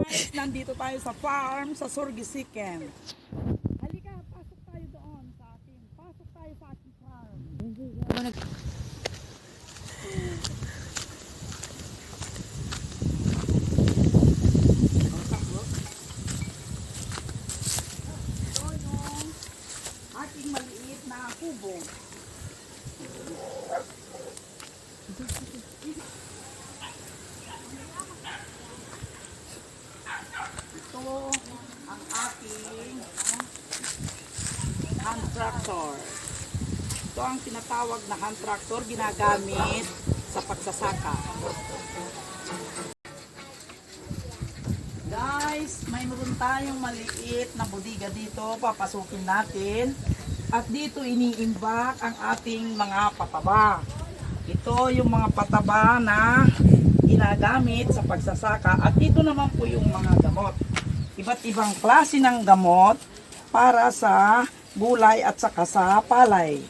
Nandito tayo sa farm sa Surgisiken. Halika, pasok tayo doon sa ating. Pasok tayo sa ating farm. Ito yung ating maliit na kubo. Ito ang ating hand tractor. Ito ang tinatawag na hand tractor, ginagamit sa pagsasaka. Guys, mayroon tayong maliit na bodega dito, papasukin natin. At dito iniimbak ang ating mga pataba. Ito yung mga pataba na ginagamit sa pagsasaka. At ito naman po yung mga gamot. Iba't ibang klase ng gamot para sa gulay at saka sa palay.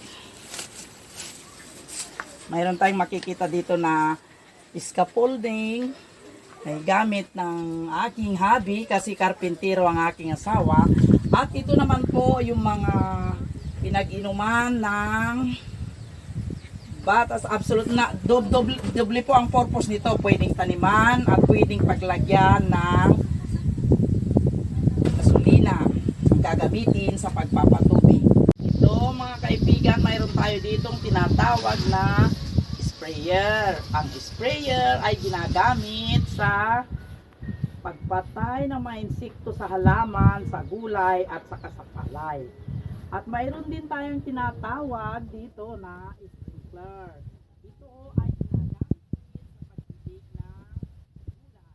Mayroon tayong makikita dito na scaffolding. Ay gamit ng aking hubby kasi karpintero ang aking asawa. At ito naman po yung mga pinag-inuman ng batas. Absolute na doble po ang purpose nito. Pwedeng taniman at pwedeng paglagyan ng gasolina gagamitin sa pagpapatubig. Ito mga kaibigan, mayroon tayo ditong tinatawag na sprayer. Ang sprayer ay ginagamit sa pagpatay ng mga insekto sa halaman, sa gulay at saka sa palay. At mayroon din tayong tinatawag dito na sprinkler. Ito ay ginagamit sa pagtitig ng gulay.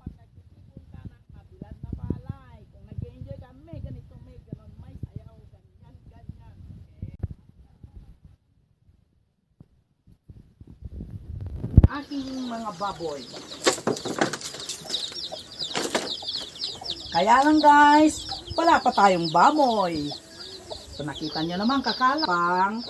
Pag nagtitipon ka ng mabilad na palay, kung nag-enjoy ka, may ganito, may ganon, may sayaw, ganyan, ganyan. Okay. Aking mga baboy. Kaya lang guys, wala pa tayong baboy. So nakita nyo naman kakalapang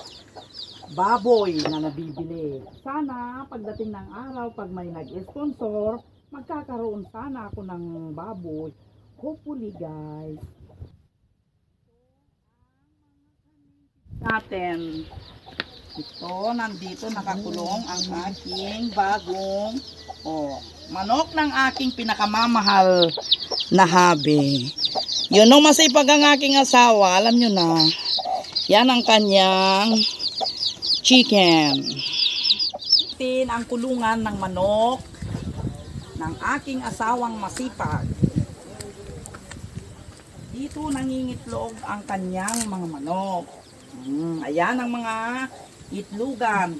baboy na nabibili. Sana pagdating ng araw, pag may nag-sponsor, magkakaroon sana ako ng baboy. Hopefully guys. Natin. Ito, nandito nakakulong ang aking bagong manok ng aking pinakamamahal na hubby. Yun nung masipag ang aking asawa, alam nyo na, yan ang kanyang chicken. Ang kulungan ng manok ng aking asawang masipag. Dito nangingitlog ang kanyang mga manok. Ayan ang mga itlugan.